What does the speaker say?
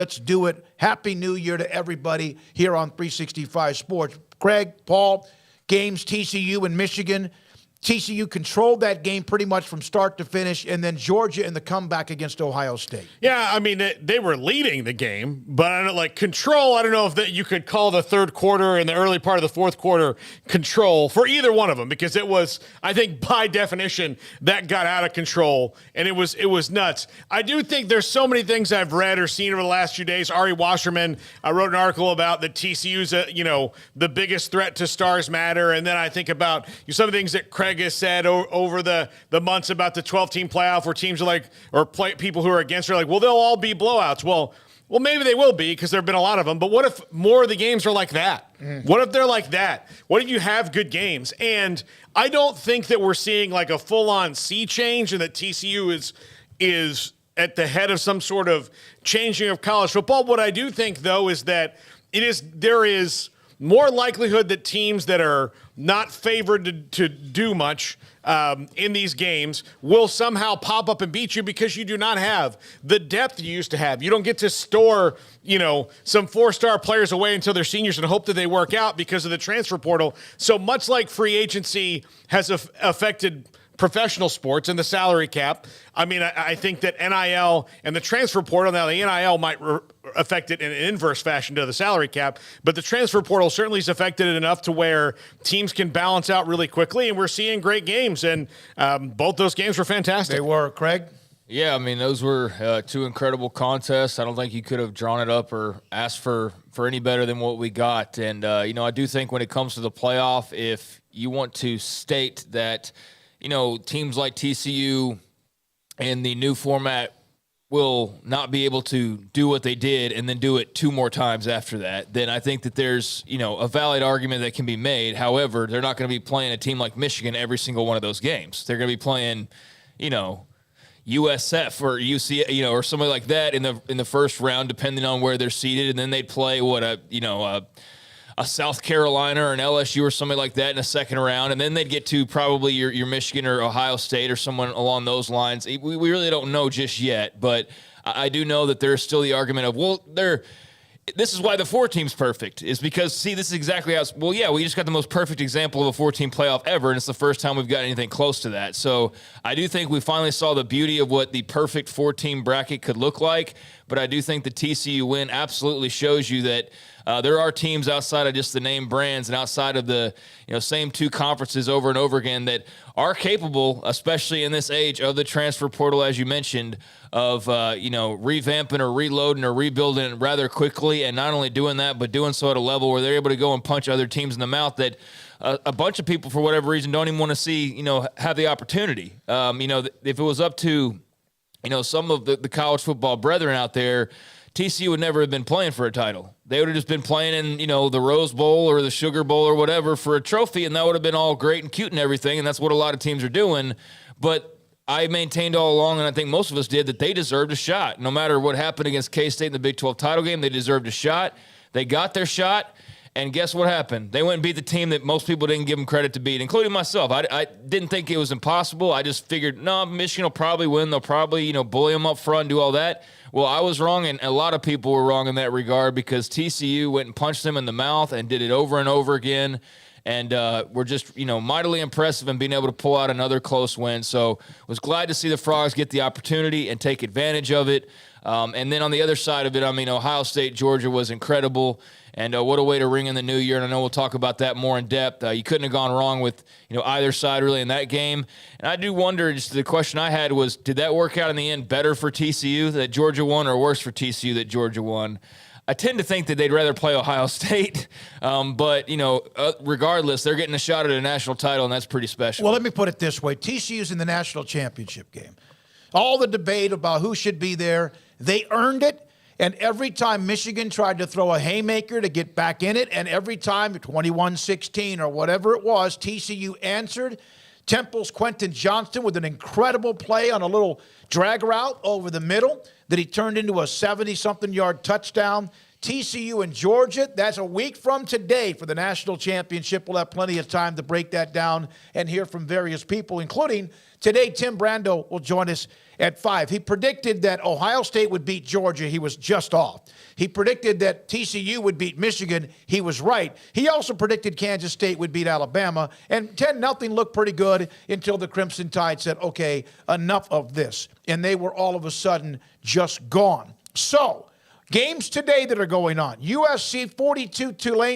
Let's do it. Happy New Year to everybody here on 365 Sports. Craig, Paul, games TCU and Michigan. TCU controlled that game pretty much from start to finish, and then Georgia in the comeback against Ohio State. Yeah, I mean, they were leading the game, but I don't like control. I don't know if you could call the third quarter and the early part of the fourth quarter control for either one of them, because it was, I think, by definition, that got out of control, and it was nuts. I do think there's so many things I've read or seen over the last few days. Ari Wasserman wrote an article about that TCU's, the biggest threat to Stars Matter, and then I think about some of the things that Craig has said over the months about the 12-team playoff, where teams are like, or people who are against are like, well, they'll all be blowouts. Well, maybe they will be, because there have been a lot of them. But what if more of the games are like that? What if they're like that? What if you have good games? And I don't think that we're seeing like a full-on sea change, and that TCU is at the head of some sort of changing of college football. What I do think, though, is that there is more likelihood that teams that are not favored to do much in these games will somehow pop up and beat you, because you do not have the depth you used to have. You don't get to store, some 4-star players away until they're seniors and hope that they work out because of the transfer portal. So much like free agency has affected professional sports and the salary cap, I mean, I think that NIL and the transfer portal, now the NIL might affect it in an inverse fashion to the salary cap, but the transfer portal certainly has affected it enough to where teams can balance out really quickly, and we're seeing great games, and both those games were fantastic. They were. Craig? Yeah, I mean, those were two incredible contests. I don't think you could have drawn it up or asked for any better than what we got. And, I do think when it comes to the playoff, if you want to state that teams like TCU and the new format will not be able to do what they did and then do it 2 more times after that, then I think that there's, a valid argument that can be made. However, they're not going to be playing a team like Michigan every single one of those games. They're going to be playing, USF or UC, or somebody like that in the first round, depending on where they're seated, and then they'd play a South Carolina or an LSU or something like that in a second round, and then they'd get to probably your Michigan or Ohio State or someone along those lines. We really don't know just yet, but I do know that there's still the argument of, this is why the 4 team's perfect, is because, see, this is exactly how we just got the most perfect example of a 4-team playoff ever, and it's the first time we've got anything close to that. So I do think we finally saw the beauty of what the perfect 4-team bracket could look like, but I do think the TCU win absolutely shows you that there are teams outside of just the name brands and outside of the same 2 conferences over and over again that are capable, especially in this age of the transfer portal, as you mentioned, of revamping or reloading or rebuilding it rather quickly, and not only doing that, but doing so at a level where they're able to go and punch other teams in the mouth that a bunch of people, for whatever reason, don't even want to see have the opportunity. If it was up to some of the college football brethren out there, TCU would never have been playing for a title. They would have just been playing in, the Rose Bowl or the Sugar Bowl or whatever for a trophy, and that would have been all great and cute and everything, and that's what a lot of teams are doing. But I maintained all along, and I think most of us did, that they deserved a shot. No matter what happened against K-State in the Big 12 title game, they deserved a shot. They got their shot, and guess what happened? They went and beat the team that most people didn't give them credit to beat, including myself. I didn't think it was impossible. I just figured, no, Michigan will probably win. They'll probably, bully them up front and do all that. Well, I was wrong, and a lot of people were wrong in that regard, because TCU went and punched them in the mouth and did it over and over again. And we're just, mightily impressive in being able to pull out another close win. So was glad to see the Frogs get the opportunity and take advantage of it. And then on the other side of it, Ohio State, Georgia was incredible. And what a way to ring in the new year. And I know we'll talk about that more in depth. You couldn't have gone wrong with, either side really in that game. And I do wonder, just the question I had was, did that work out in the end better for TCU that Georgia won, or worse for TCU that Georgia won? I tend to think that they'd rather play Ohio State, but, regardless, they're getting a shot at a national title, and that's pretty special. Well, let me put it this way. TCU's in the national championship game. All the debate about who should be there, they earned it, and every time Michigan tried to throw a haymaker to get back in it, and every time 21-16 or whatever it was, TCU answered. Temple's Quentin Johnston with an incredible play on a little drag route over the middle that he turned into a 70-something yard touchdown. TCU and Georgia. That's a week from today for the national championship. We'll have plenty of time to break that down and hear from various people, including today Tim Brando will join us at 5. He predicted that Ohio State would beat Georgia. He was just off. He predicted that TCU would beat Michigan. He was right. He also predicted Kansas State would beat Alabama. And 10-0 looked pretty good until the Crimson Tide said, okay, enough of this. And they were all of a sudden just gone. So, games today that are going on. USC 42, Tulane